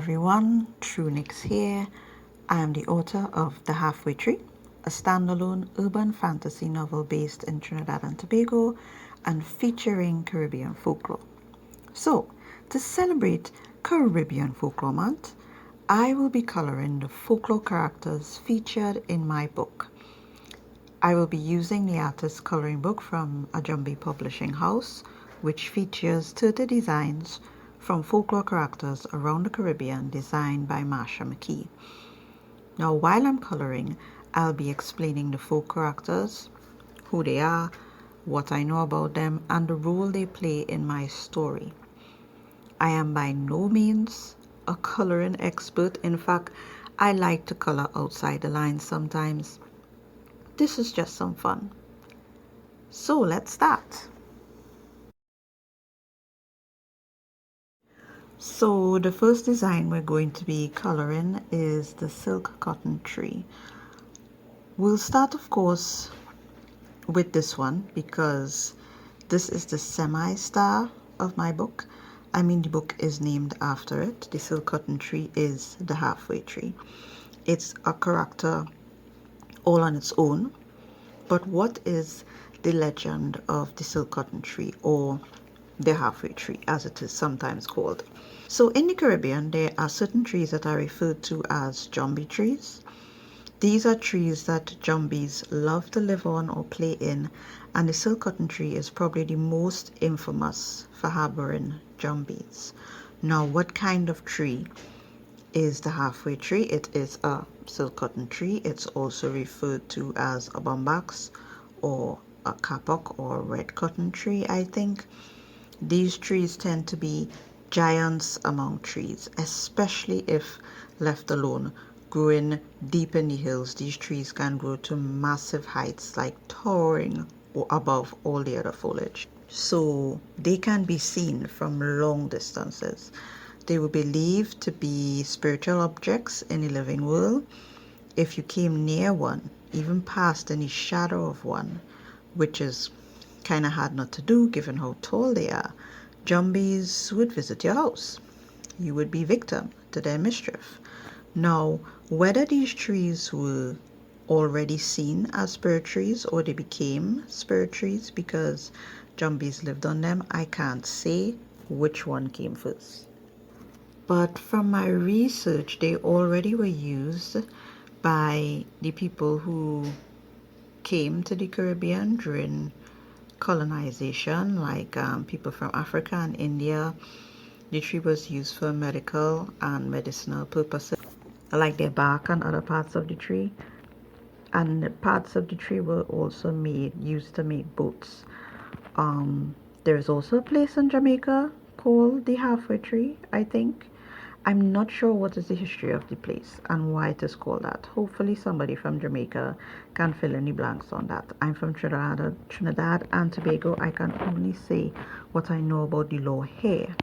everyone, Trunix here. I am the author of The Halfway Tree, a standalone urban fantasy novel based in Trinidad and Tobago and featuring Caribbean folklore. So, to celebrate Caribbean Folklore Month, I will be coloring the folklore characters featured in my book. I will be using the artist's coloring book from Ajumbi Publishing House, which features 30 designs from folklore characters around the Caribbean designed by Marsha McKee. Now, while I'm coloring, I'll be explaining the folk characters, who they are, what I know about them, and the role they play in my story. I am by no means a coloring expert. In fact, I like to color outside the lines sometimes. This is just some fun. So let's start. So the first design we're going to be coloring is the silk cotton tree. We'll start, of course, with this one because this is the semi-star of my book. I mean, the book is named after it. The silk cotton tree is the halfway tree. It's a character all on its own. But what is the legend of the silk cotton tree, or the halfway tree as it is sometimes called? So in the Caribbean, there are certain trees that are referred to as Jumbi trees. These are trees that Jumbis love to live on or play in, and the silk cotton tree is probably the most infamous for harboring Jumbis. Now, what kind of tree is the halfway tree? It is a silk cotton tree. It's also referred to as a bombax or a kapok or red cotton tree, I think. These trees tend to be giants among trees, especially if left alone. Growing deep in the hills, these trees can grow to massive heights, like towering above all the other foliage. So they can be seen from long distances. They were believed to be spiritual objects in the living world. If you came near one, even past any shadow of one, which is kind of hard not to do given how tall they are, Jumbis would visit your house. You would be victim to their mischief. Now, whether these trees were already seen as spirit trees or they became spirit trees because Jumbis lived on them, I can't say which one came first. But from my research, they already were used by the people who came to the Caribbean during colonization, like people from Africa and India. The tree was used for medical and medicinal purposes, like their bark and other parts of the tree. And parts of the tree were also used to make boats. There's also a place in Jamaica called the Halfway Tree, I think. I'm not sure what is the history of the place and why it is called that. Hopefully somebody from Jamaica can fill in the blanks on that. I'm from Trinidad and Tobago. I can only say what I know about the law here.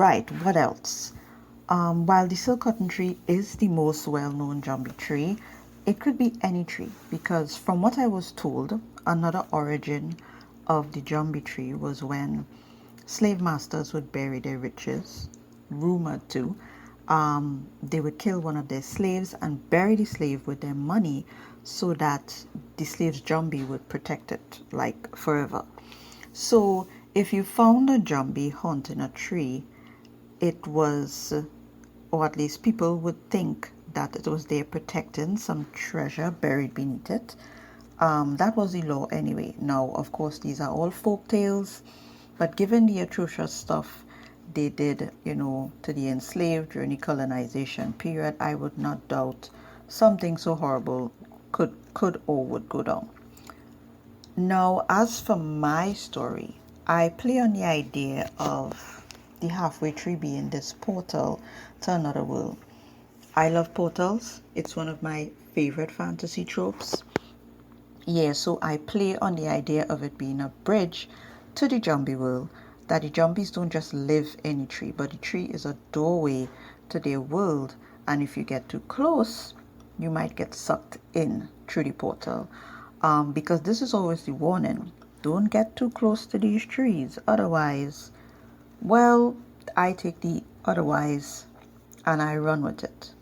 Right, what else? While the silk cotton tree is the most well-known Jumbie tree, it could be any tree because from what I was told, another origin of the Jumbie tree was when slave masters would bury their riches, rumored to. They would kill one of their slaves and bury the slave with their money so that the slave's Jumbie would protect it like forever. So if you found a Jumbie haunting a tree, it was, or at least people would think that it was there protecting some treasure buried beneath it. That was the law anyway. Now, of course, these are all folk tales, but given the atrocious stuff they did, to the enslaved during the colonization period, I would not doubt something so horrible could or would go down. Now, as for my story, I play on the idea of the halfway tree being this portal to another world. I love portals. It's one of my favorite fantasy tropes. Yeah, so I play on the idea of it being a bridge to the Jumbie world, that the Jumbies don't just live in the tree, but the tree is a doorway to their world, and if you get too close, you might get sucked in through the portal. Because this is always the warning. Don't get too close to these trees, otherwise, well, I take the otherwise and I run with it.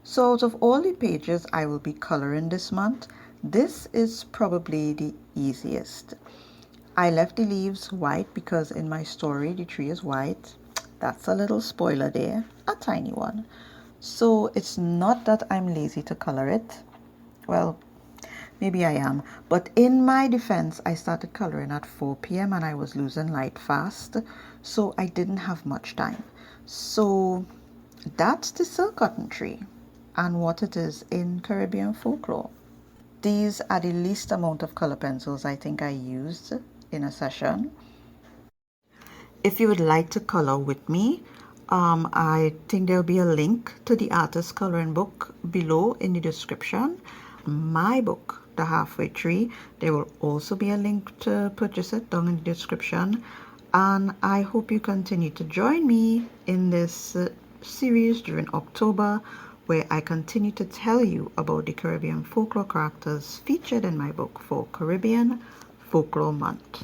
So out of all the pages I will be coloring this month, this is probably the easiest. I left the leaves white because in my story the tree is white. That's a little spoiler there, a tiny one. So it's not that I'm lazy to color it. Well, maybe I am. But in my defense, I started coloring at 4 p.m. and I was losing light fast. So I didn't have much time. So that's the silk cotton tree and what it is in Caribbean folklore. These are the least amount of color pencils I think I used in a session. If you would like to color with me, I think there'll be a link to the artist coloring book below in the description. My book, The Halfway Tree, there will also be a link to purchase it down in the description. And I hope you continue to join me in this series during October, where I continue to tell you about the Caribbean folklore characters featured in my book for Caribbean Folklore Month.